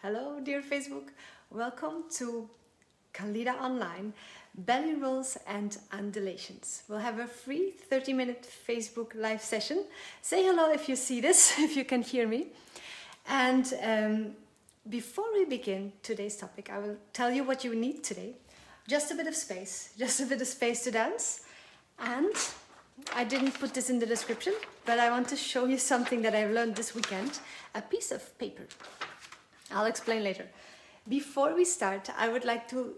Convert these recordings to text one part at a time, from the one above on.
Hello, dear Facebook. Welcome to Khalida Online, Belly Rolls and Undulations. We'll have a free 30-minute Facebook live session. Say hello if you see this, if you can hear me. And before we begin today's topic, I will tell you what you need today. Just a bit of space to dance. And I didn't put this in the description, but I want to show you something that I've learned this weekend, a piece of paper. I'll explain later. Before we start, I would like to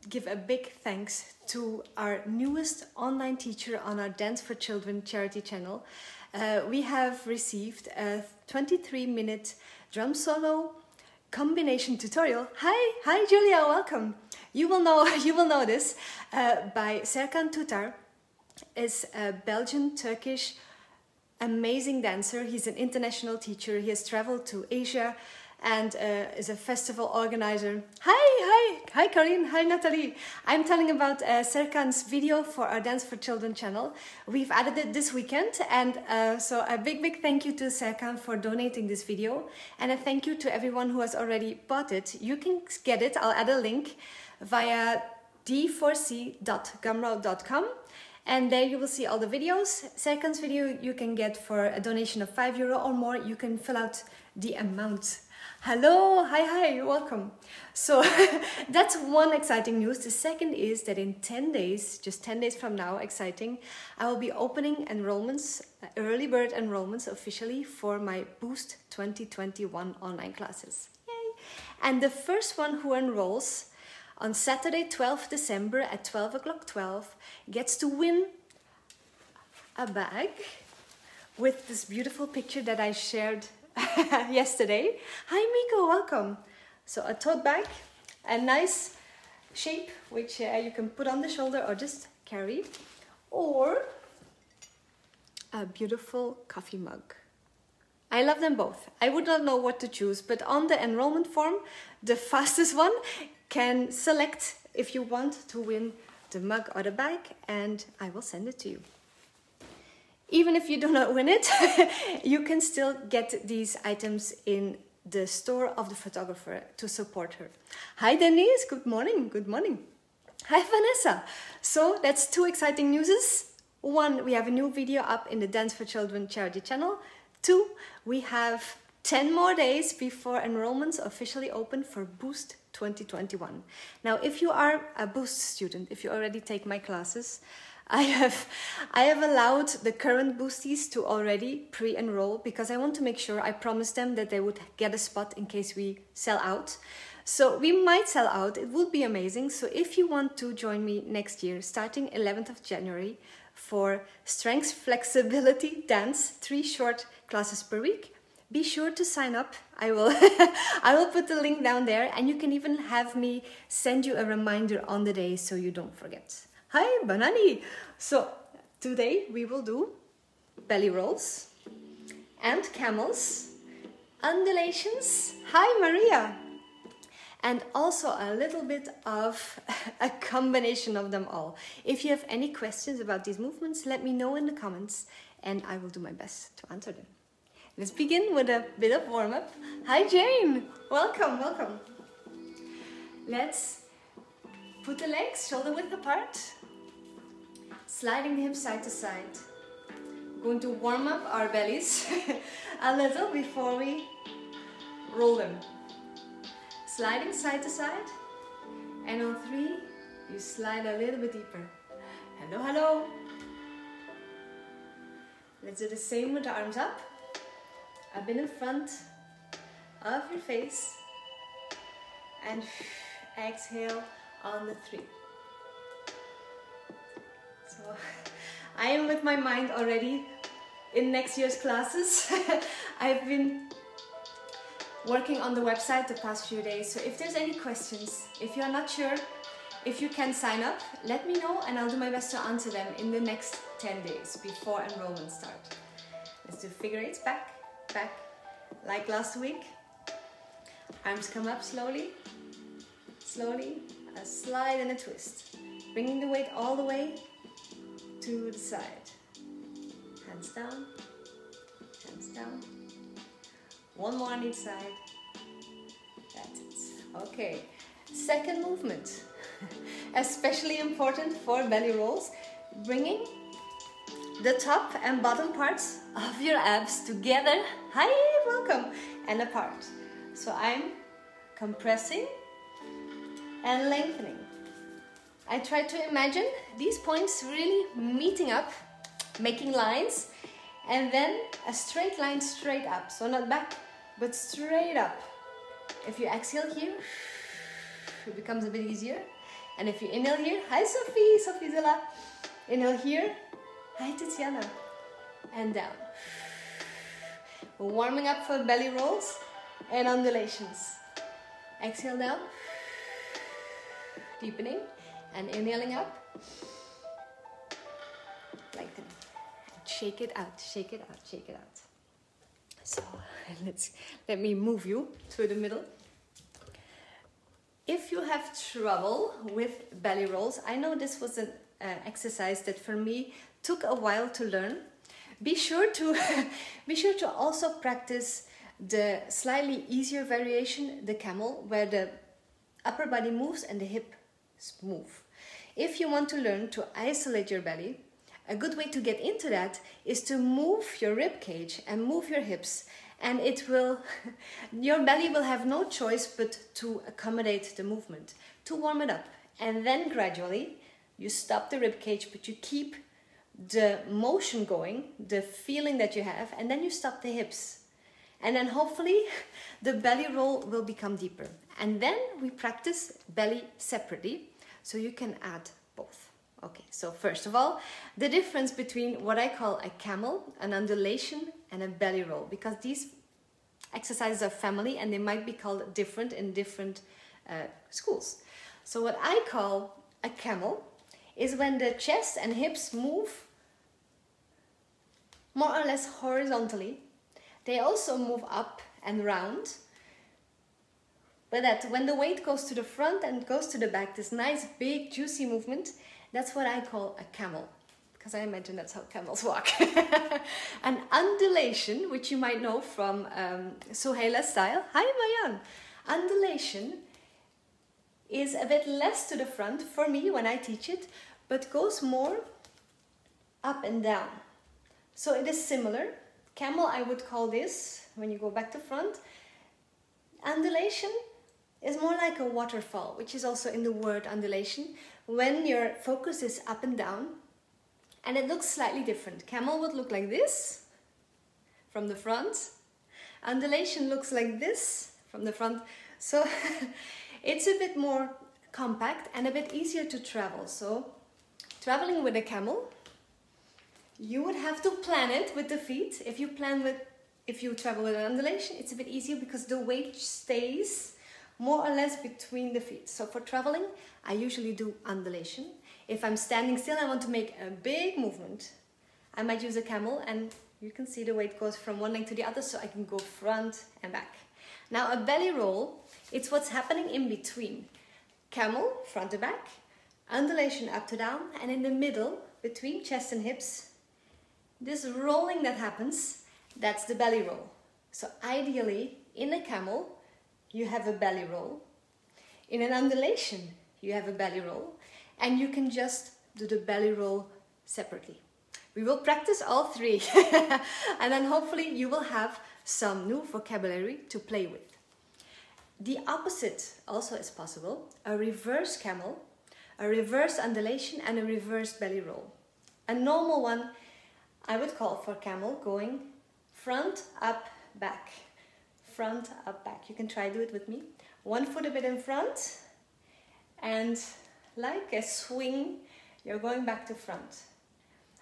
give a big thanks to our newest online teacher on our Dance for Children charity channel. We have received a 23-minute drum solo combination tutorial. Hi Julia, welcome. You will know this by Serkan Tutar. Is a Belgian Turkish amazing dancer. He's an international teacher. He has traveled to Asia and is a festival organizer. Hi Karin, hi Natalie. I'm telling about Serkan's video for our Dance for Children channel. We've added it this weekend, and so a big thank you to Serkan for donating this video, and a thank you to everyone who has already bought it. You can get it, I'll add a link, via d4c.gumroad.com. And there you will see all the videos. Serkan's video you can get for a donation of €5 or more. You can fill out the amount. Hello, hi, welcome. So that's one exciting news. The second is that in 10 days, just 10 days from now, exciting, I will be opening enrollments, early bird enrollments officially for my Boost 2021 online classes. Yay! And the first one who enrolls on Saturday, 12th December at 12:12 gets to win a bag with this beautiful picture that I shared yesterday. Hi Miko, welcome. So a tote bag, a nice shape which you can put on the shoulder or just carry, or a beautiful coffee mug. I love them both. I would not know what to choose, but on the enrollment form, the fastest one can select if you want to win the mug or the bag, and I will send it to you. Even if you do not win it, you can still get these items in the store of the photographer to support her. Hi Denise, good morning. Hi Vanessa. So that's two exciting newses. One, we have a new video up in the Dance for Children charity channel. Two, we have 10 more days before enrollments officially open for Boost 2021. Now, if you are a Boost student, if you already take my classes, I have allowed the current Boosties to already pre-enroll because I want to make sure I promised them that they would get a spot in case we sell out. So we might sell out, it would be amazing. So if you want to join me next year, starting 11th of January, for strength, flexibility, dance, 3 short classes per week, be sure to sign up. I will put the link down there, and you can even have me send you a reminder on the day so you don't forget. Hi, Banani. So today we will do belly rolls and camels, undulations. Hi, Maria. And also a little bit of a combination of them all. If you have any questions about these movements, let me know in the comments and I will do my best to answer them. Let's begin with a bit of warm-up. Hi Jane, welcome. Let's put the legs shoulder width apart, sliding the hips side to side. Going to warm up our bellies a little before we roll them. Sliding side to side, and on 3, you slide a little bit deeper. Hello. Let's do the same with the arms up. A bit in front of your face, and exhale on the 3. So I am with my mind already in next year's classes. I've been working on the website the past few days, so if there's any questions, if you're not sure if you can sign up, let me know and I'll do my best to answer them in the next 10 days before enrollment start. Let's do figure eights, back, like last week. Arms come up slowly, a slide and a twist, bringing the weight all the way to the side. Hands down. One more on each side. That's Okay, second movement, especially important for belly rolls, bringing the top and bottom parts of your abs together, hi, welcome, and apart. So I'm compressing and lengthening. I try to imagine these points really meeting up, making lines, and then a straight line straight up. So not back, but straight up. If you exhale here, it becomes a bit easier. And if you inhale here, hi Sophie, Sophie Zilla. Inhale here, hi Tiziana. And down. We're warming up for belly rolls and undulations. Exhale down, deepening, and inhaling up, lengthening. Shake it out, shake it out, shake it out. So let me move you to the middle. If you have trouble with belly rolls, I know this was an exercise that for me took a while to learn. Be sure to also practice the slightly easier variation, the camel, where the upper body moves and the hips move. If you want to learn to isolate your belly, a good way to get into that is to move your rib cage and move your hips, and your belly will have no choice but to accommodate the movement, to warm it up. And then gradually you stop the rib cage, but you keep the motion going, the feeling that you have, and then you stop the hips. And then hopefully the belly roll will become deeper. And then we practice belly separately, so you can add both. Okay, so first of all, the difference between what I call a camel, an undulation, and a belly roll, because these exercises are family and they might be called different in different schools. So what I call a camel is when the chest and hips move more or less horizontally. They also move up and round, but that when the weight goes to the front and goes to the back, this nice big juicy movement, that's what I call a camel, because I imagine that's how camels walk. An undulation, which you might know from Suheila's style. Hi Mayan! Undulation is a bit less to the front for me when I teach it, but goes more up and down. So it is similar. Camel, I would call this, when you go back to front. Undulation is more like a waterfall, which is also in the word undulation, when your focus is up and down, and it looks slightly different. Camel would look like this from the front. Undulation looks like this from the front. So it's a bit more compact and a bit easier to travel. So traveling with a camel, you would have to plan it with the feet. If you travel with an undulation, it's a bit easier because the weight stays more or less between the feet. So for traveling, I usually do undulation. If I'm standing still, I want to make a big movement, I might use a camel, and you can see the weight goes from one leg to the other, so I can go front and back. Now a belly roll, it's what's happening in between. Camel, front to back, undulation up to down, and in the middle, between chest and hips, this rolling that happens, that's the belly roll. So ideally, in a camel, you have a belly roll. In an undulation, you have a belly roll, and you can just do the belly roll separately. We will practice all three, and then hopefully you will have some new vocabulary to play with. The opposite also is possible: a reverse camel, a reverse undulation, and a reverse belly roll. A normal one I would call for camel, going front, up, back. Front, up, back. You can try to do it with me. One foot a bit in front, and like a swing, you're going back to front.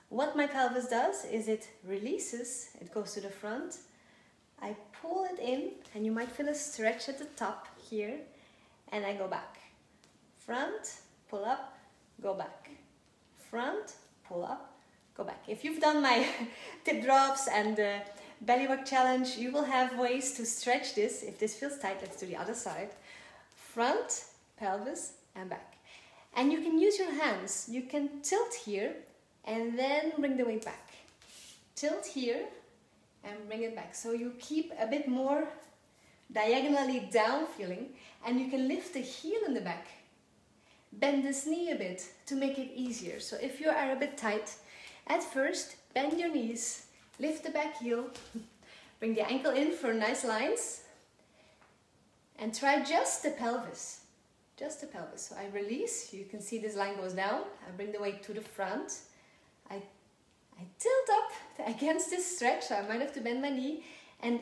What my pelvis does is it releases, it goes to the front. I pull it in, and you might feel a stretch at the top here, and I go back. Front, pull up, go back. Front, pull up, go back. If you've done my tip drops and the belly work challenge, you will have ways to stretch this. If this feels tight, let's do the other side. Front, pelvis, and back. And you can use your hands. You can tilt here and then bring the weight back. Tilt here and bring it back. So you keep a bit more diagonally down feeling, and you can lift the heel in the back. Bend this knee a bit to make it easier. So if you are a bit tight, at first bend your knees, lift the back heel, bring the ankle in for nice lines, and try just the pelvis. Just the pelvis. So I release, you can see this line goes down, I bring the weight to the front, I tilt up against this stretch, so I might have to bend my knee, and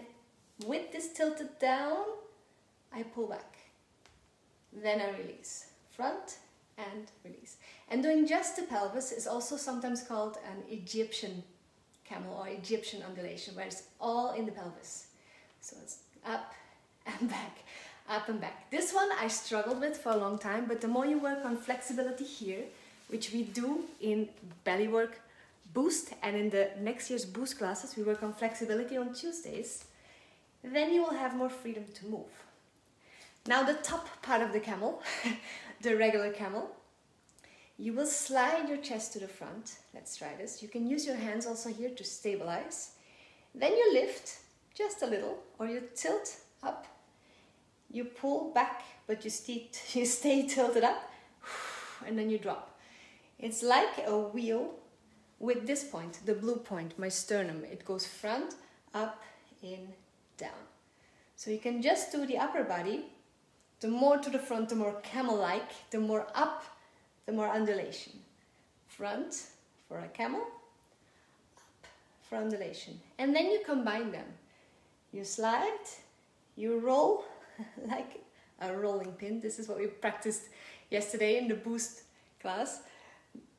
with this tilted down, I pull back. Then I release. Front and release. And doing just the pelvis is also sometimes called an Egyptian camel or Egyptian undulation, where it's all in the pelvis. So it's up and back, up and back. This one I struggled with for a long time, but the more you work on flexibility here, which we do in belly work boost, and in the next year's boost classes we work on flexibility on Tuesdays, then you will have more freedom to move. Now the top part of the camel, the regular camel, you will slide your chest to the front. Let's try this. You can use your hands also here to stabilize. Then you lift just a little, or you tilt up. You pull back, but you stay tilted up, and then you drop. It's like a wheel with this point, the blue point, my sternum. It goes front, up, in, down. So you can just do the upper body. The more to the front, the more camel-like, the more up, the more undulation. Front for a camel, up for undulation. And then you combine them. You slide, you roll like a rolling pin. This is what we practiced yesterday in the boost class.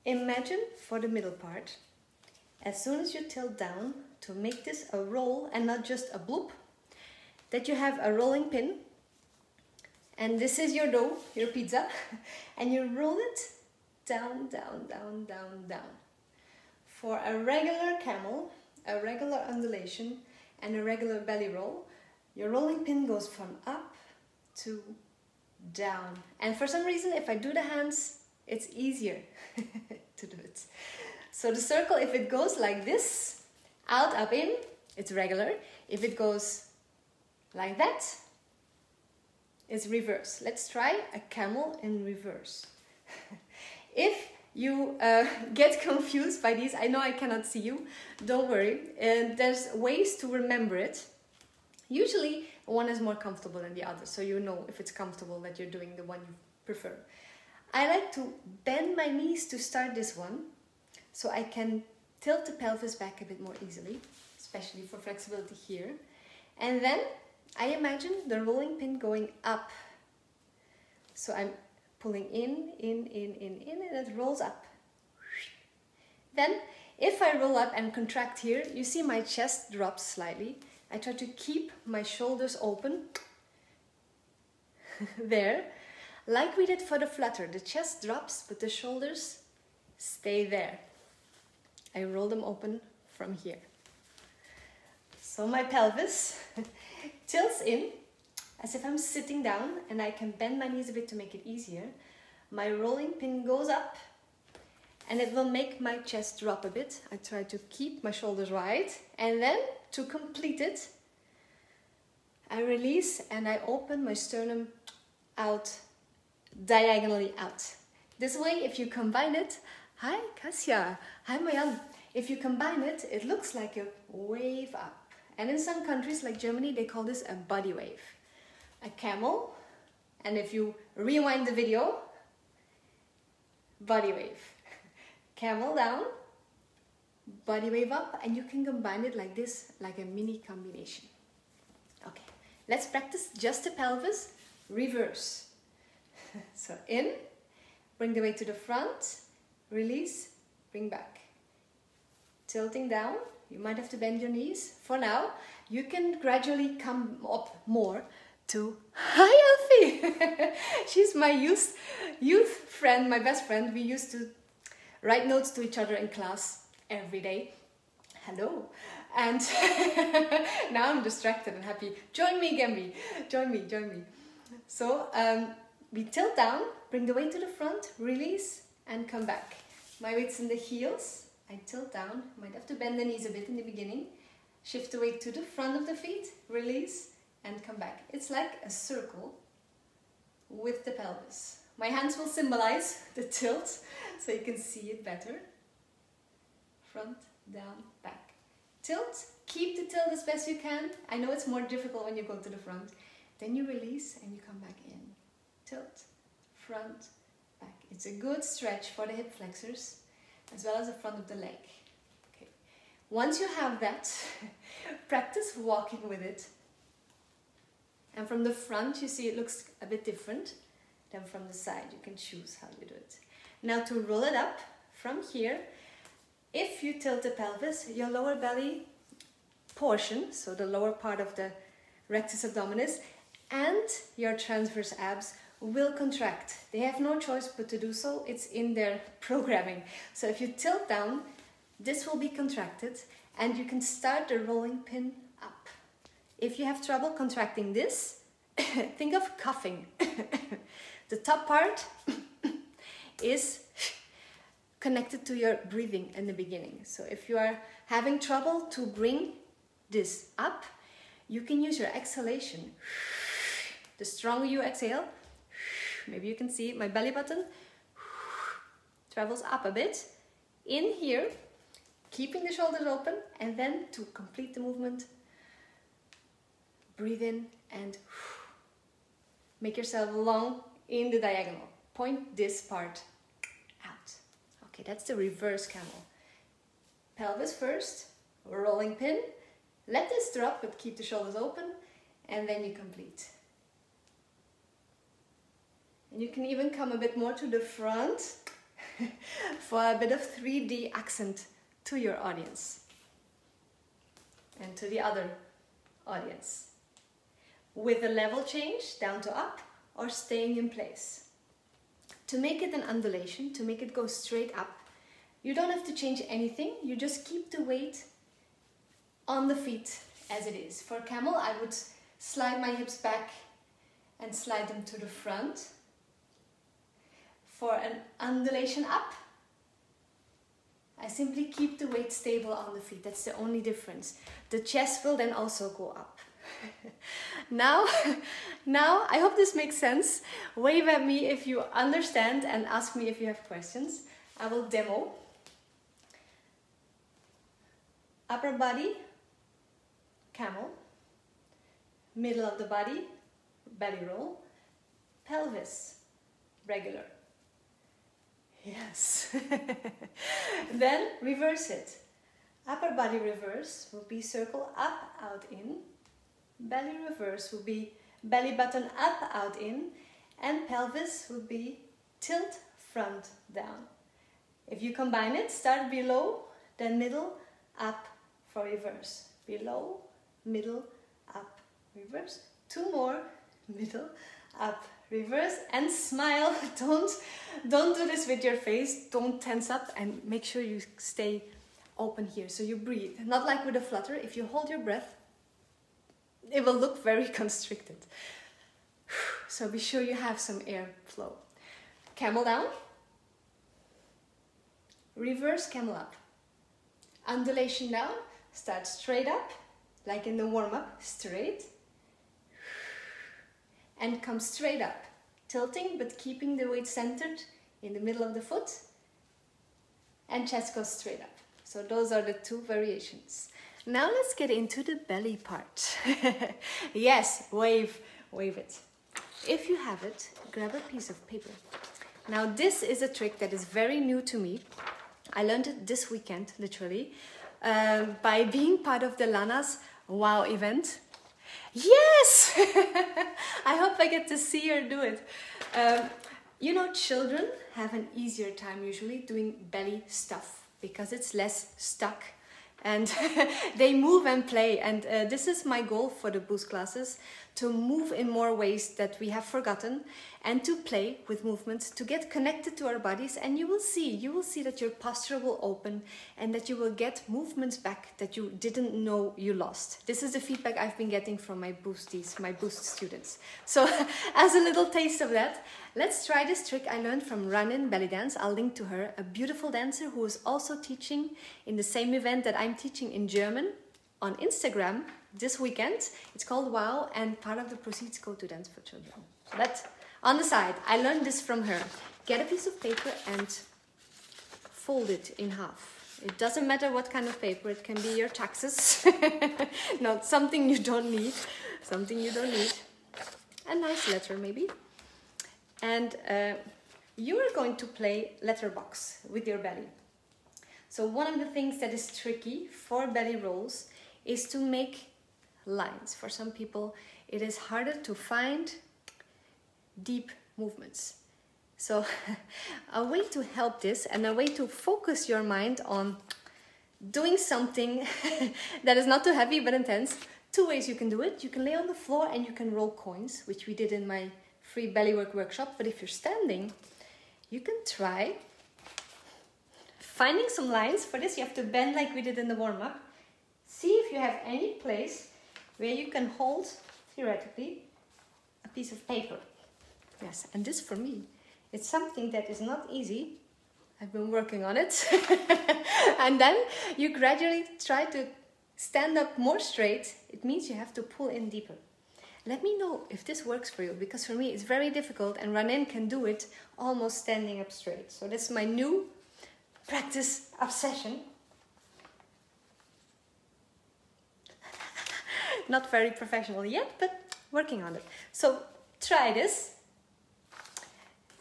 Imagine for the middle part, as soon as you tilt down to make this a roll and not just a bloop, that you have a rolling pin, and this is your dough, your pizza, and you roll it down, down, down, down, down. For a regular camel, a regular undulation, and a regular belly roll, your rolling pin goes from up to down. And for some reason, if I do the hands, it's easier to do it. So the circle, if it goes like this, out, up, in, it's regular. If it goes like that, it's reverse. Let's try a camel in reverse. If you get confused by these, I know I cannot see you, don't worry. There's ways to remember it. Usually one is more comfortable than the other, so you know if it's comfortable that you're doing the one you prefer. I like to bend my knees to start this one, so I can tilt the pelvis back a bit more easily, especially for flexibility here. And then I imagine the rolling pin going up. So I'm pulling in, and it rolls up. Then, if I roll up and contract here, you see my chest drops slightly. I try to keep my shoulders open. There. Like we did for the flutter, the chest drops, but the shoulders stay there. I roll them open from here. So my pelvis tilts in as if I'm sitting down, and I can bend my knees a bit to make it easier. My rolling pin goes up, and it will make my chest drop a bit. I try to keep my shoulders wide, and then to complete it, I release and I open my sternum out, diagonally out. This way, if you combine it, hi Kasia, hi Mayan, if you combine it, it looks like a wave up. And in some countries like Germany, they call this a body wave. A camel, and if you rewind the video, body wave. Camel down, body wave up, and you can combine it like this, like a mini combination. Okay, let's practice just the pelvis, reverse. So in, bring the weight to the front, release, bring back. Tilting down, you might have to bend your knees. For now, you can gradually come up more to, hi Elfie! She's my youth friend, my best friend. We used to write notes to each other in class every day. Hello. And now I'm distracted and happy. Join me, Gemby. Join me, join me. So we tilt down, bring the weight to the front, release, and come back. My weight's in the heels. I tilt down, might have to bend the knees a bit in the beginning. Shift the weight to the front of the feet, release, and come back. It's like a circle with the pelvis. My hands will symbolize the tilt, so you can see it better. Front, down, back. Tilt, keep the tilt as best you can. I know it's more difficult when you go to the front. Then you release and you come back in. Tilt, front, back. It's a good stretch for the hip flexors as well as the front of the leg. Okay. Once you have that, practice walking with it. And from the front, you see it looks a bit different than from the side. You can choose how you do it. Now to roll it up from here, if you tilt the pelvis, your lower belly portion, so the lower part of the rectus abdominis, and your transverse abs will contract. They have no choice but to do so. It's in their programming. So if you tilt down, this will be contracted and you can start the rolling pin up. If you have trouble contracting this, think of coughing. The top part is connected to your breathing in the beginning. So if you are having trouble to bring this up, you can use your exhalation. The stronger you exhale, maybe you can see my belly button travels up a bit. In here, keeping the shoulders open, and then to complete the movement, breathe in and make yourself long in the diagonal. Point this part out. Okay, that's the reverse camel. Pelvis first, rolling pin. Let this drop, but keep the shoulders open, and then you complete. And you can even come a bit more to the front for a bit of 3D accent to your audience and to the other audience. With a level change, down to up, or staying in place. To make it an undulation, to make it go straight up, you don't have to change anything, you just keep the weight on the feet as it is. For camel, I would slide my hips back and slide them to the front. For an undulation up, I simply keep the weight stable on the feet. That's the only difference. The chest will then also go up. Now, I hope this makes sense. Wave at me if you understand and ask me if you have questions. I will demo. Upper body, camel. Middle of the body, belly roll. Pelvis, regular. Yes. Then reverse it. Upper body reverse will be circle up, out, in. Belly reverse will be belly button up, out, in. And pelvis will be tilt, front, down. If you combine it, start below, then middle, up for reverse. Below, middle, up, reverse. Two more, middle, up, reverse, and smile. Don't do this with your face. Don't tense up, and make sure you stay open here. So you breathe, not like with a flutter. If you hold your breath, it will look very constricted. So be sure you have some air flow. Camel down. Reverse camel up. Undulation down. Start straight up, like in the warm-up, straight. And come straight up, tilting but keeping the weight centered in the middle of the foot, and chest goes straight up. So those are the two variations. Now let's get into the belly part. Yes, wave it. If you have it, grab a piece of paper. Now this is a trick that is very new to me. I learned it this weekend, literally, by being part of the Lana's Wow event. Yes! I hope I get to see her do it. You know, children have an easier time usually doing belly stuff because it's less stuck and they move and play. And this is my goal for the Boost classes, to move in more ways that we have forgotten and to play with movements, to get connected to our bodies. And you will see that your posture will open and that you will get movements back that you didn't know you lost. This is the feedback I've been getting from my Boosties, my Boost students. So as a little taste of that, let's try this trick I learned from Ranin Belly Dance. I'll link to her, a beautiful dancer who is also teaching in the same event that I'm teaching in German. on Instagram this weekend. It's called Wow, and part of the proceeds go to Dance for Children. So that's on the side. I learned this from her. Get a piece of paper and fold it in half. It doesn't matter what kind of paper. It can be your taxes. Not something you don't need. Something you don't need. A nice letter maybe. And you are going to play letterbox with your belly. So one of the things that is tricky for belly rolls is to make lines. For some people, it is harder to find deep movements. So a way to help this and a way to focus your mind on doing something that is not too heavy but intense. Two ways you can do it. You can lay on the floor and you can roll coins, which we did in my free belly work workshop. But if you're standing, you can try finding some lines. For this, you have to bend like we did in the warm-up. See if you have any place where you can hold, theoretically, a piece of paper. Yes, and this for me, it's something that is not easy. I've been working on it. And then you gradually try to stand up more straight. It means you have to pull in deeper. Let me know if this works for you, because for me it's very difficult, and Ranin can do it almost standing up straight. So that's my new practice obsession. Not very professional yet, but working on it. So try this.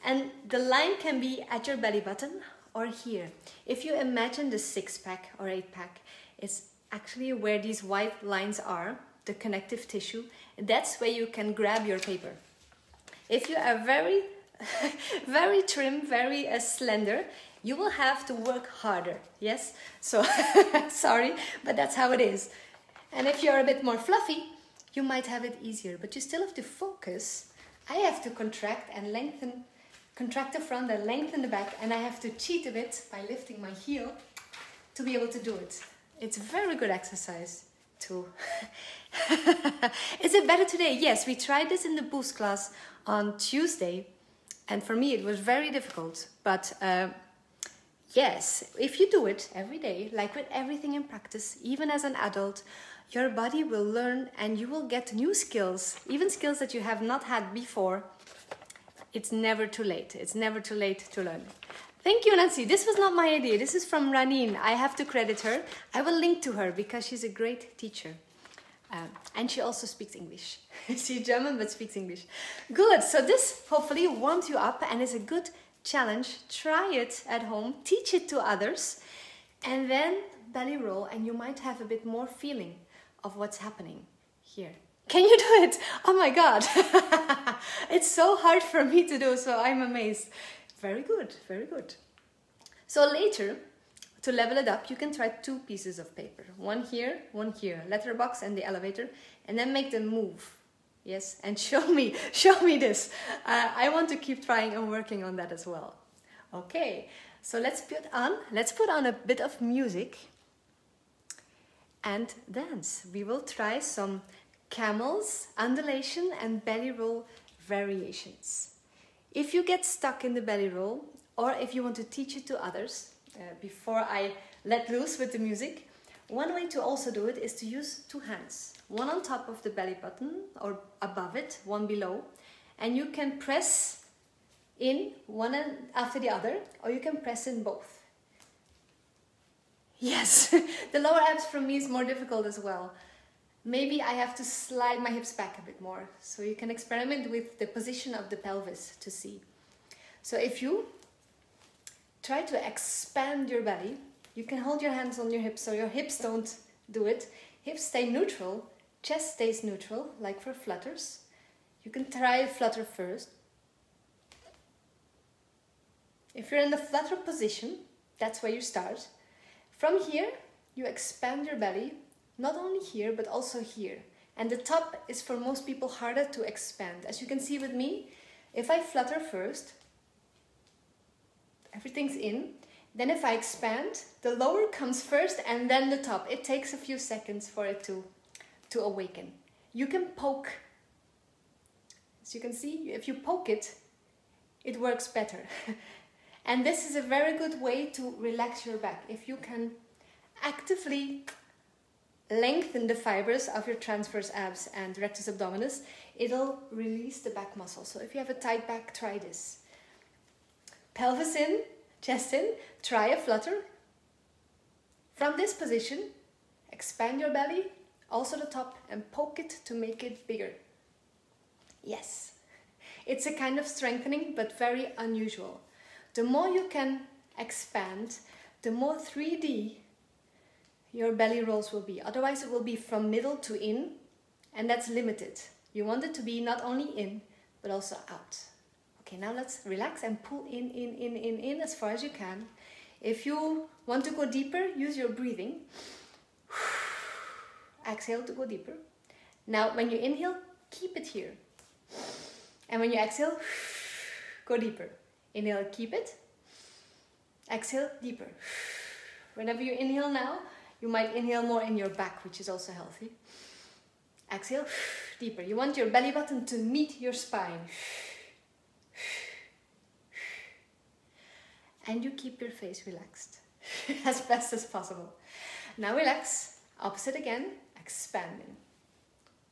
And the line can be at your belly button or here. If you imagine the 6-pack or 8-pack, it's actually where these white lines are, the connective tissue. That's where you can grab your paper. If you are very, very trim, very slender, you will have to work harder, yes? So, sorry, but that's how it is. And if you're a bit more fluffy, you might have it easier, but you still have to focus. I have to contract and lengthen, contract the front and lengthen the back, and I have to cheat a bit by lifting my heel to be able to do it. It's a very good exercise too. Is it better today? Yes, we tried this in the boost class on Tuesday, and for me it was very difficult, but yes, if you do it every day, like with everything in practice, even as an adult, your body will learn and you will get new skills, even skills that you have not had before. It's never too late. It's never too late to learn. Thank you, Nancy. This was not my idea. This is from Ranin. I have to credit her. I will link to her because she's a great teacher. And she also speaks English. She's German but speaks English. Good. So this hopefully warms you up and is a good challenge. Try it at home. Teach it to others. And then belly roll, and you might have a bit more feeling of what's happening here. Can you do it? Oh my God. It's so hard for me to do, so I'm amazed. Very good, very good. So later, to level it up, you can try 2 pieces of paper. One here, letterbox and the elevator, and then make them move. Yes, and show me this. I want to keep trying and working on that as well. Okay, so let's put on a bit of music and dance. We will try some camels, undulation and belly roll variations. If you get stuck in the belly roll, or if you want to teach it to others, before I let loose with the music, one way to also do it is to use 2 hands. One on top of the belly button or above it, one below, and you can press in one after the other, or you can press in both. Yes, the lower abs for me is more difficult as well. Maybe I have to slide my hips back a bit more, so you can experiment with the position of the pelvis to see. So if you try to expand your belly, you can hold your hands on your hips so your hips don't do it. Hips stay neutral, chest stays neutral, like for flutters. You can try a flutter first. If you're in the flutter position, that's where you start. From here, you expand your belly, not only here, but also here. And the top is for most people harder to expand. As you can see with me, if I flutter first, everything's in. Then if I expand, the lower comes first and then the top. It takes a few seconds for it to awaken. You can poke. As you can see, if you poke it, it works better. And this is a very good way to relax your back. If you can actively lengthen the fibers of your transverse abs and rectus abdominis. It'll release the back muscle. So if you have a tight back, try this. Pelvis in, chest in, try a flutter. From this position, expand your belly, also the top, and poke it to make it bigger. Yes, it's a kind of strengthening, but very unusual. The more you can expand, the more 3D your belly rolls will be. Otherwise it will be from middle to in, and that's limited. You want it to be not only in, but also out. Okay, now let's relax and pull in as far as you can. If you want to go deeper, use your breathing. Exhale to go deeper. Now when you inhale, keep it here. And when you exhale, go deeper. Inhale, keep it. Exhale, deeper. Whenever you inhale now, you might inhale more in your back, which is also healthy. Exhale, deeper. You want your belly button to meet your spine. And you keep your face relaxed as best as possible. Now relax. Opposite again, expanding.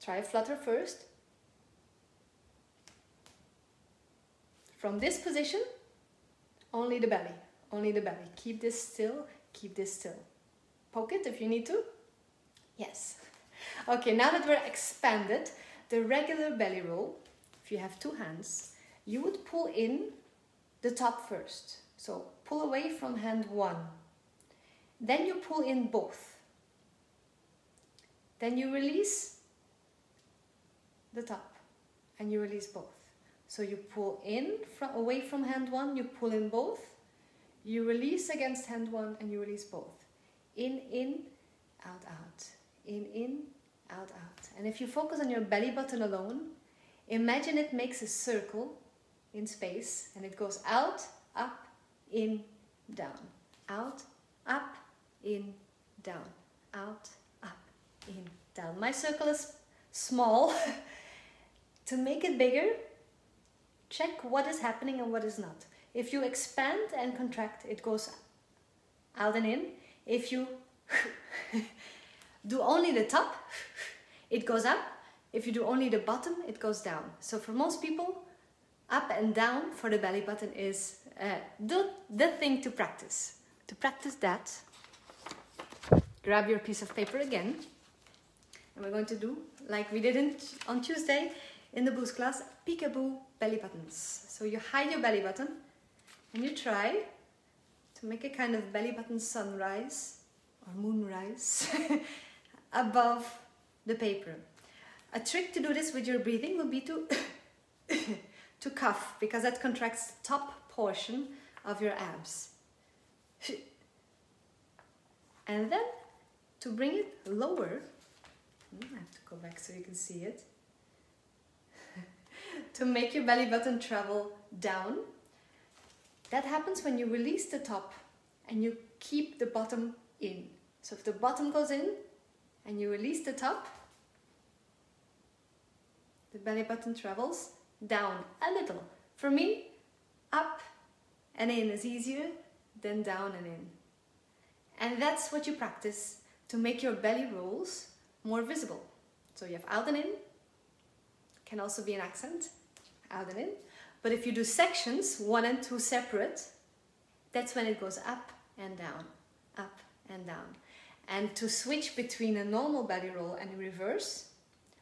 Try a flutter first. From this position, only the belly, only the belly. Keep this still, keep this still. Poke it if you need to. Yes. Okay, now that we're expanded, the regular belly roll, if you have two hands, you would pull in the top first. So pull away from hand one. Then you pull in both. Then you release the top and you release both. So you pull in away from hand one, you pull in both, you release against hand one and you release both. In, out, out. In, out, out. And if you focus on your belly button alone, imagine it makes a circle in space and it goes out, up, in, down. Out, up, in, down. Out, up, in, down. My circle is small. To make it bigger, check what is happening and what is not. If you expand and contract, it goes out and in. If you do only the top, it goes up. If you do only the bottom, it goes down. So for most people, up and down for the belly button is the thing to practice. To practice that, grab your piece of paper again. And we're going to do, like we did on Tuesday in the Boost class, peekaboo belly buttons. So you hide your belly button and you try to make a kind of belly button sunrise or moonrise above the paper. A trick to do this with your breathing would be to to cough, because that contracts the top portion of your abs. And then to bring it lower, I have to go back so you can see it. To make your belly button travel down. That happens when you release the top and you keep the bottom in. So if the bottom goes in and you release the top, the belly button travels down a little. For me, up and in is easier than down and in. And that's what you practice to make your belly rolls more visible. So you have out and in, can also be an accent, out and in. But if you do sections, 1 and 2 separate, that's when it goes up and down, up and down. And to switch between a normal belly roll and a reverse,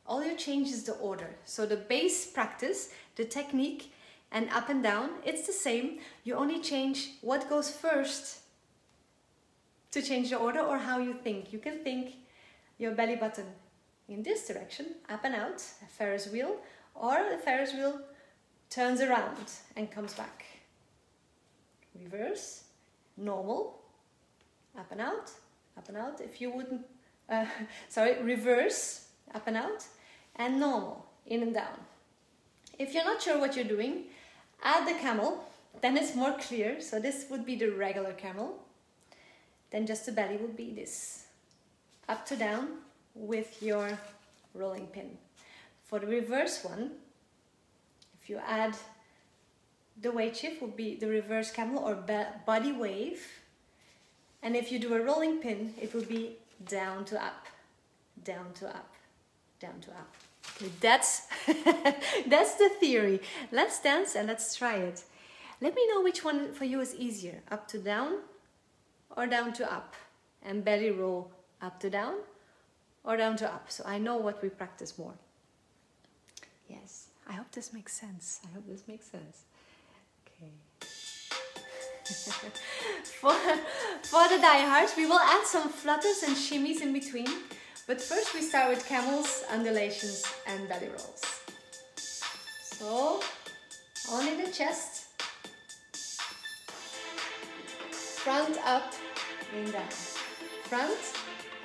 all you change is the order. So the base practice, the technique, and up and down, it's the same. You only change what goes first to change the order, or how you think. You can think your belly button in this direction, up and out, a Ferris wheel, or the Ferris wheel turns around and comes back. Reverse, normal, up and out, up and out. If you wouldn't, reverse, up and out, and normal, in and down. If you're not sure what you're doing, add the camel, then it's more clear. So this would be the regular camel. Then just the belly would be this, up to down with your rolling pin. For the reverse one, if you add the weight shift, would be the reverse camel or body wave. And if you do a rolling pin, it would be down to up. down to up, down to up. Okay, that's the theory. Let's dance and let's try it. Let me know which one for you is easier, up to down or down to up, and belly roll up to down or down to up, so I know what we practice more. Yes, I hope this makes sense. I hope this makes sense. Okay. for the diehards, we will add some flutters and shimmies in between, but first we start with camels, undulations and belly rolls. So only the chest, front up, in down, front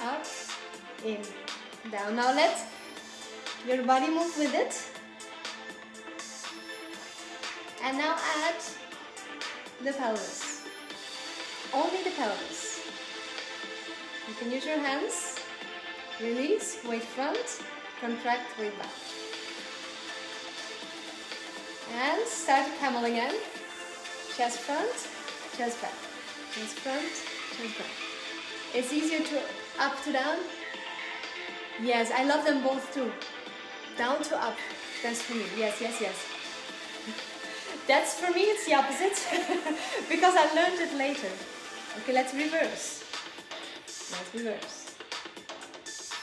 up, in down. Now let your body move with it, and now add the pelvis, only the pelvis. You can use your hands, release, weight front, contract, weight back. And start camel again, chest front, chest back, chest front, chest back. It's easier to up to down. Yes, I love them both too. Down to up, that's for me, yes, yes, yes. That's for me, it's the opposite, because I learned it later. Okay, let's reverse. Let's reverse.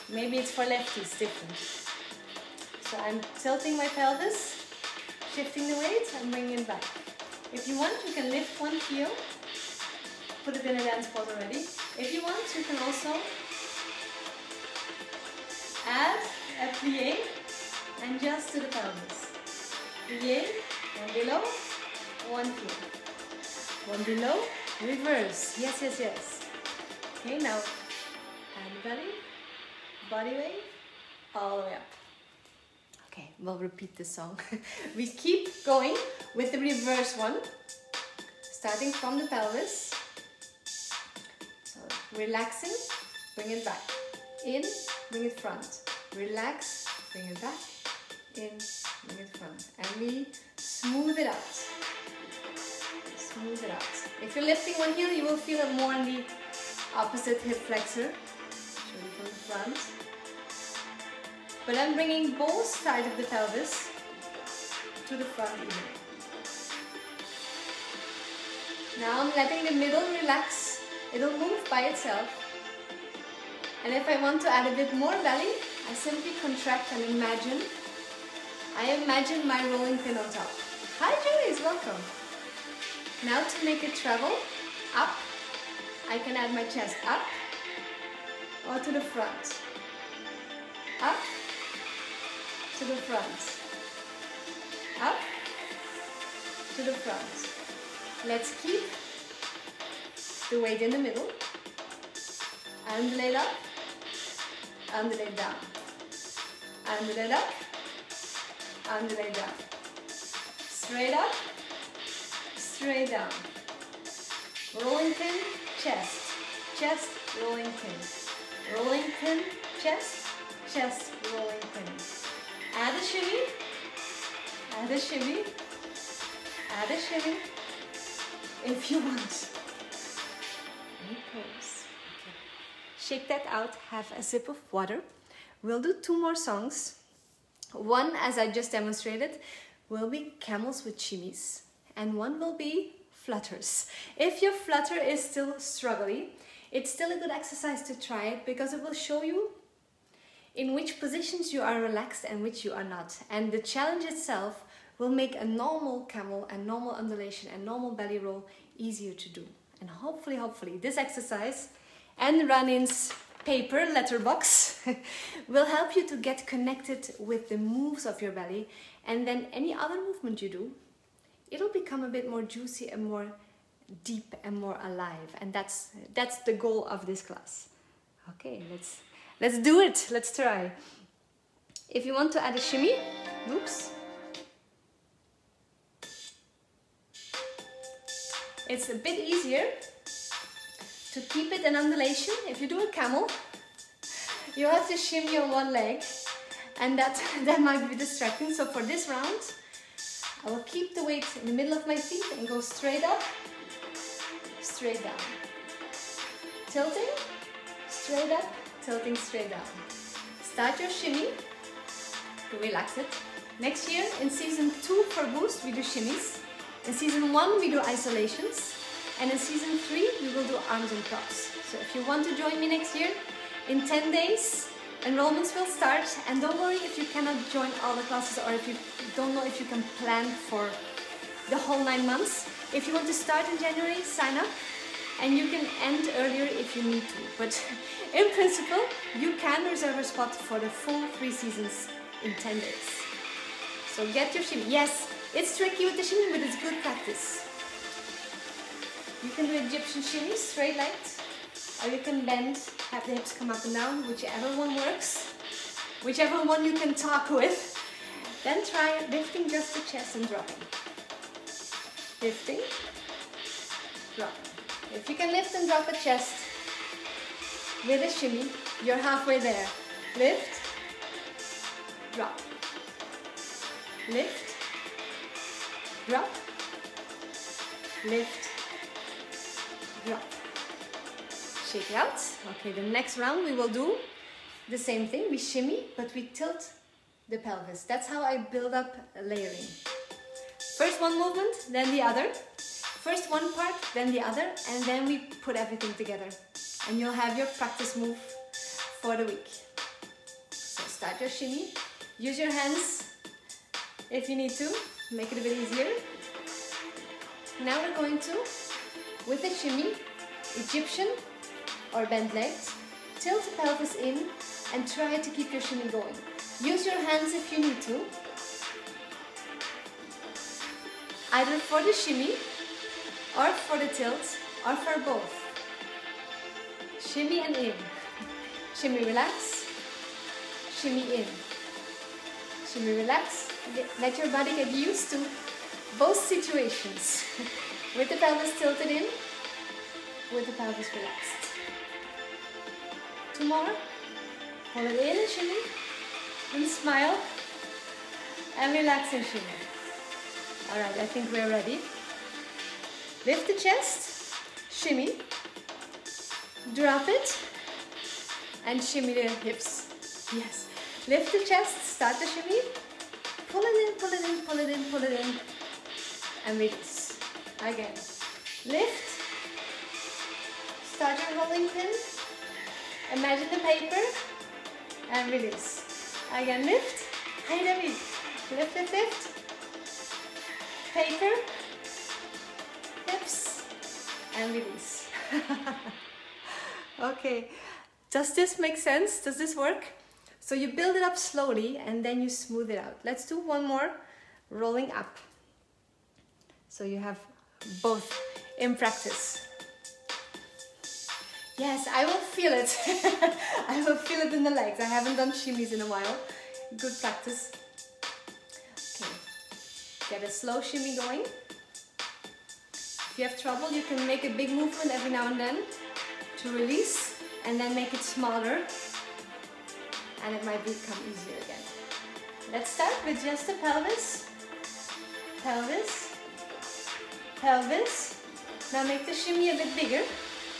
Maybe it's for lefties, different. So I'm tilting my pelvis, shifting the weight and bringing it back. If you want, you can lift one heel, put it in a dance pose already. If you want, you can also add a plie and just to the pelvis. Plie, one below, one here. One below, reverse. Yes, yes, yes. Okay, now add belly, body weight, all the way up. Okay, we'll repeat this song. We keep going with the reverse one, starting from the pelvis. So relaxing, bring it back. In, bring it front. Relax, bring it back. In, bring it front. And we smooth it out. Smooth it out. If you're lifting one heel, you will feel it more in the opposite hip flexor. Show you from the front. But I'm bringing both sides of the pelvis to the front even. Now I'm letting the middle relax. It'll move by itself. And if I want to add a bit more belly, I simply contract and imagine. I imagine my rolling pin on top. Hi Julius, welcome. Now to make it travel up, I can add my chest up or to the front. Up to the front. Up to the front. Let's keep the weight in the middle. Undulate up, undulate down. Undulate up, undulate down. Straight up, straight down. Rolling pin, chest, chest, rolling pin. Rolling pin, chest, chest, rolling pin. Add a shimmy, add a shimmy, add a shimmy, if you want. And pose. Okay. Shake that out, have a sip of water. We'll do 2 more songs. One, as I just demonstrated, will be camels with shimmies, and one will be flutters. If your flutter is still struggling, it's still a good exercise to try it, because it will show you in which positions you are relaxed and which you are not. And the challenge itself will make a normal camel and normal undulation and normal belly roll easier to do. And hopefully this exercise and Ranin's paper letterbox will help you to get connected with the moves of your belly, and then any other movement you do, it'll become a bit more juicy and more deep and more alive. And that's the goal of this class. Okay, let's do it. Let's try. If you want to add a shimmy, oops. It's a bit easier to keep it an undulation. If you do a camel, you have to shimmy on one leg, and that might be distracting. So for this round, I will keep the weight in the middle of my feet and go straight up, straight down. Tilting, straight up, tilting, straight down. start your shimmy to relax it. Next year, in season 2 for Boost, we do shimmies. In season 1, we do isolations. And in season 3, we will do arms and props. So if you want to join me next year, in 10 days, enrollments will start. And don't worry if you cannot join all the classes or if you don't know if you can plan for the whole 9 months. If you want to start in January, sign up. And you can end earlier if you need to. But in principle, you can reserve a spot for the full 3 seasons in 10 days. So get your shimmy. Yes, it's tricky with the shimmy, but it's good practice. You can do Egyptian shimmy, straight legged, or you can bend, have the hips come up and down, whichever one works, whichever one you can talk with. Then try lifting just the chest and dropping. Lifting, dropping. If you can lift and drop the chest with a shimmy, you're halfway there. Lift, drop. Lift, drop, lift, drop. Shake it out. Okay, the next round we will do the same thing. We shimmy, but we tilt the pelvis. That's how I build up layering. First one movement, then the other. First one part, then the other, and then we put everything together. And you'll have your practice move for the week. So start your shimmy. Use your hands if you need to, make it a bit easier. Now we're going to, with the shimmy, Egyptian or bent legs, tilt the pelvis in and try to keep your shimmy going. Use your hands if you need to, either for the shimmy or for the tilt or for both. Shimmy and in. Shimmy, relax. Shimmy in. Shimmy, relax. Let your body get used to both situations. With the pelvis tilted in, with the pelvis relaxed. 2 more. Pull it in and shimmy. And smile. And relax and shimmy. Alright, I think we're ready. Lift the chest. Shimmy. Drop it. And shimmy the hips. Yes. Lift the chest. Start the shimmy. Pull it in, pull it in, pull it in, pull it in. And release. Again. Lift. Start your rolling pin. Imagine the paper. And release. Again, lift. Hi, David. Lift, lift, lift. Paper. Hips. And release. Okay. Does this make sense? Does this work? So you build it up slowly and then you smooth it out. Let's do one more. Rolling up. So you have both in practice. Yes, I will feel it. I will feel it in the legs. I haven't done shimmies in a while. Good practice. Okay. Get a slow shimmy going. If you have trouble, you can make a big movement every now and then to release and then make it smaller. And it might become easier again. Let's start with just the pelvis. Pelvis. Pelvis. Now make the shimmy a bit bigger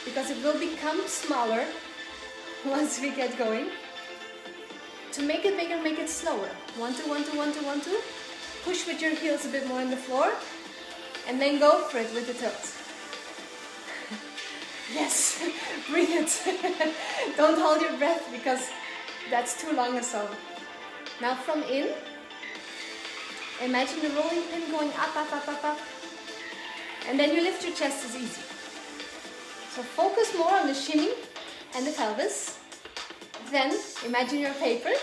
because it will become smaller once we get going. To make it bigger, make it slower. 1, 2, 1, 2, 1, 2, 1, 2. Push with your heels a bit more on the floor and then go for it with the tilt. Yes, breathe it. Don't hold your breath because that's too long a song. Now from in, imagine the rolling pin going up, up, up, up, up. And then you lift your chest as easy. So focus more on the shimmy and the pelvis. Then imagine your paper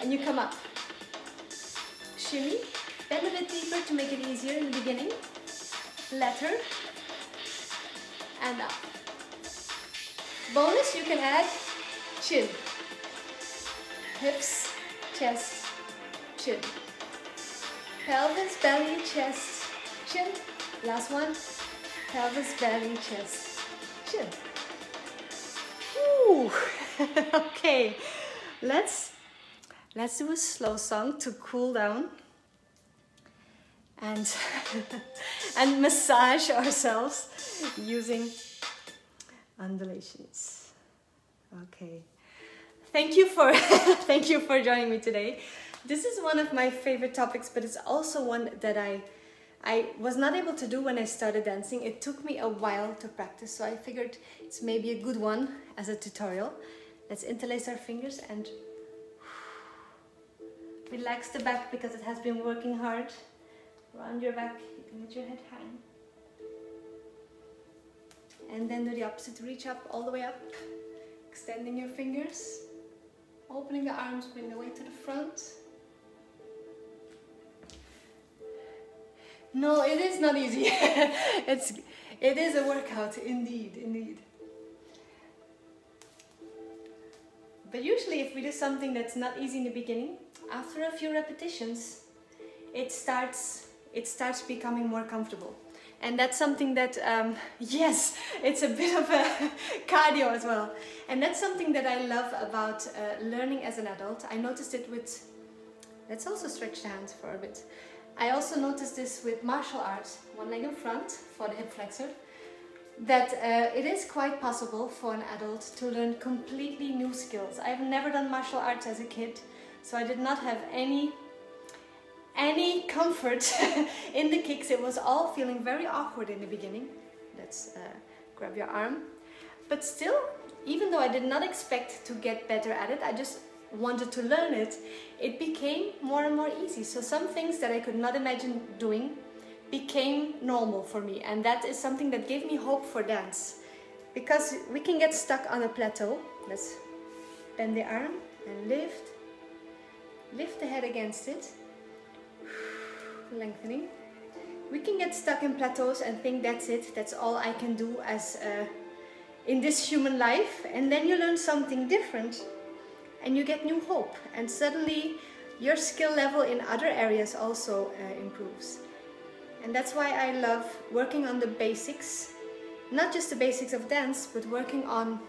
and you come up. Shimmy, bend a bit deeper to make it easier in the beginning. Letter and up. Bonus, you can add chin. Hips, chest, chin. Pelvis, belly, chest, chin. Last one. Pelvis, belly, chest, chin. Ooh. Okay. Let's do a slow song to cool down and and massage ourselves using undulations. Okay. Thank you for thank you for joining me today. This is one of my favorite topics, but it's also one that I was not able to do when I started dancing. It took me a while to practice, so I figured it's maybe a good one as a tutorial. Let's interlace our fingers and relax the back because it has been working hard. Round your back, you can let your head hang. And then do the opposite, reach up, all the way up. Extending your fingers. Opening the arms, bring the weight to the front. No, it is not easy. It is a workout, indeed, indeed. But usually if we do something that's not easy in the beginning, after a few repetitions, it starts becoming more comfortable. And that's something that, yes, it's a bit of a cardio as well. And that's something that I love about learning as an adult. I noticed it with, let's also stretch the hands for a bit. I also noticed this with martial arts, one leg in front for the hip flexor, that it is quite possible for an adult to learn completely new skills. I've never done martial arts as a kid, so I did not have any comfort in the kicks. It was all feeling very awkward in the beginning. Let's grab your arm. But still, even though I did not expect to get better at it, I just wanted to learn it, it became more and more easy. So some things that I could not imagine doing became normal for me, and that is something that gave me hope for dance. Because we can get stuck on a plateau. Let's bend the arm and lift the head against it. Lengthening. We can get stuck in plateaus and think that's it, that's all I can do as in this human life, and then you learn something different and you get new hope, and suddenly your skill level in other areas also improves. And that's why I love working on the basics, not just the basics of dance, but working on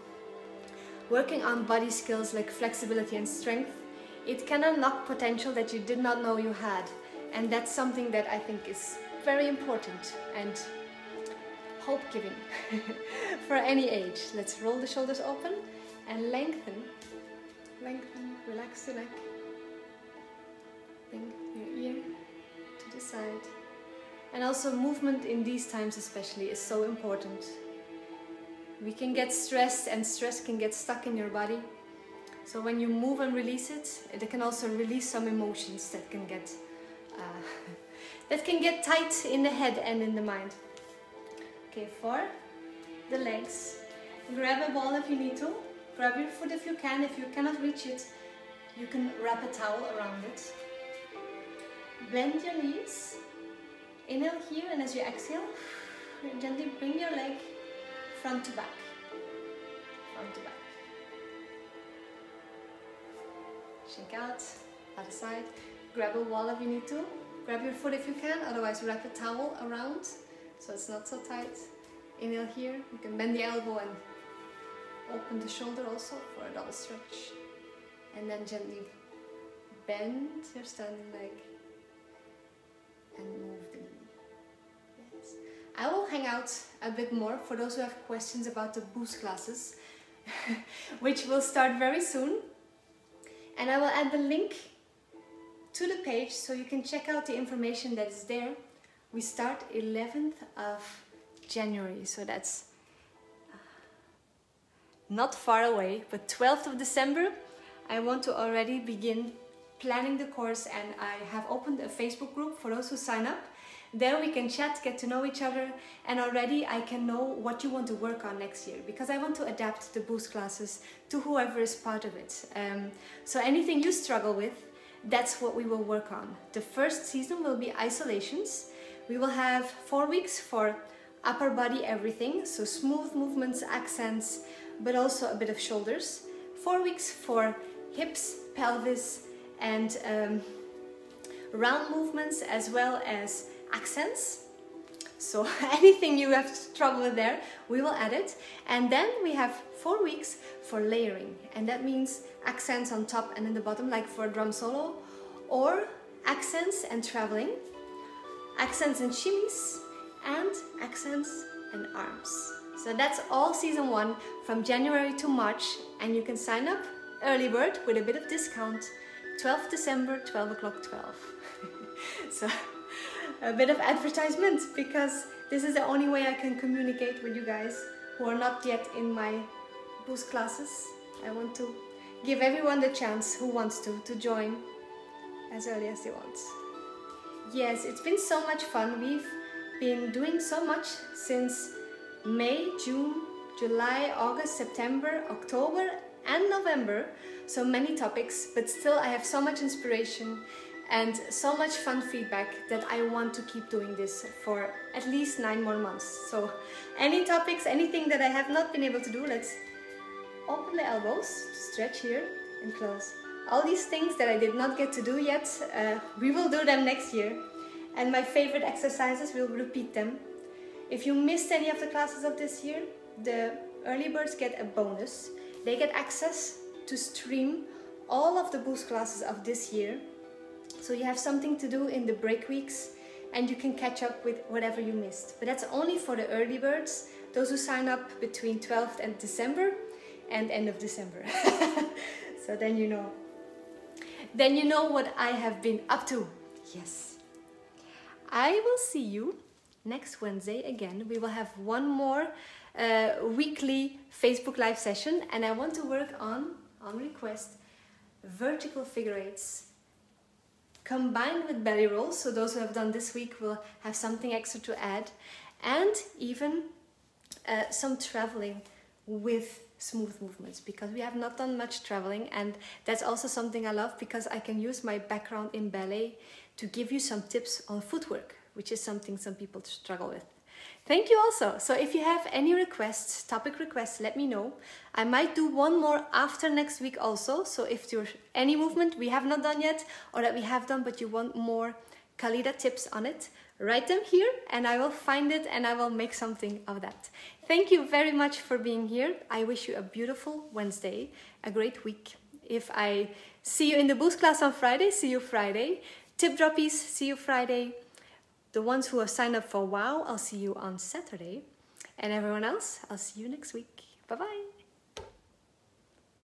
body skills like flexibility and strength. It can unlock potential that you did not know you had. And that's something that I think is very important and hope-giving for any age. Let's roll the shoulders open and lengthen. Lengthen, relax the neck. Bring your ear to the side. And also movement in these times especially is so important. We can get stressed, and stress can get stuck in your body. So when you move and release it, it can also release some emotions that can get tight in the head and in the mind. Okay, for the legs, grab a ball if you need to, grab your foot if you can. If you cannot reach it, you can wrap a towel around it. Bend your knees, inhale here, and as you exhale, gently bring your leg front to back, front to back. Shake out, other side. Grab a wall if you need to. Grab your foot if you can, otherwise wrap a towel around so it's not so tight. Inhale here, you can bend the elbow and open the shoulder also for a double stretch. And then gently bend your standing leg and move the knee. Yes. I will hang out a bit more for those who have questions about the boost classes, which will start very soon. And I will add the link to the page so you can check out the information that is there. We start 11th of January, so that's not far away, but 12th of December I want to already begin planning the course, and I have opened a Facebook group for those who sign up. There we can chat, get to know each other, and already I can know what you want to work on next year, because I want to adapt the boost classes to whoever is part of it. So anything you struggle with, that's what we will work on. The first season will be isolations. We will have 4 weeks for upper body everything, so smooth movements, accents, but also a bit of shoulders. 4 weeks for hips, pelvis, and round movements, as well as accents. So anything you have trouble with there, we will add it. And then we have 4 weeks for layering, and that means accents on top and in the bottom, like for a drum solo, or accents and traveling, accents and shimmies, and accents and arms. So that's all season 1 from January to March, and you can sign up early bird with a bit of discount. 12th December, 12 o'clock 12. So a bit of advertisement, because this is the only way I can communicate with you guys who are not yet in my Boost classes. I want to give everyone the chance who wants to join as early as they want. Yes, it's been so much fun. We've been doing so much since May, June, July, August, September, October and November. So many topics, but still I have so much inspiration and so much fun feedback that I want to keep doing this for at least 9 more months. So any topics, anything that I have not been able to do, let's open the elbows, stretch here and close. All these things that I did not get to do yet, we will do them next year. And my favorite exercises, we'll repeat them. If you missed any of the classes of this year, the early birds get a bonus. They get access to stream all of the Boost classes of this year. So you have something to do in the break weeks and you can catch up with whatever you missed. But that's only for the early birds, those who sign up between 12th and December and end of December. So then you know. Then you know what I have been up to. Yes. I will see you next Wednesday again. We will have one more weekly Facebook Live session, and I want to work on request, vertical figure eights combined with belly rolls. So those who have done this week will have something extra to add, and even some traveling with smooth movements, because we have not done much traveling, and that's also something I love, because I can use my background in ballet to give you some tips on footwork, which is something some people struggle with. Thank you also. So if you have any requests, topic requests, let me know. I might do one more after next week also. So if there's any movement we have not done yet, or that we have done but you want more Khalida tips on it, write them here and I will find it and I will make something of that. Thank you very much for being here. I wish you a beautiful Wednesday, a great week. If I see you in the Boost class on Friday, see you Friday. Tip droppies, see you Friday. The ones who have signed up for WOW, I'll see you on Saturday. And everyone else, I'll see you next week. Bye-bye.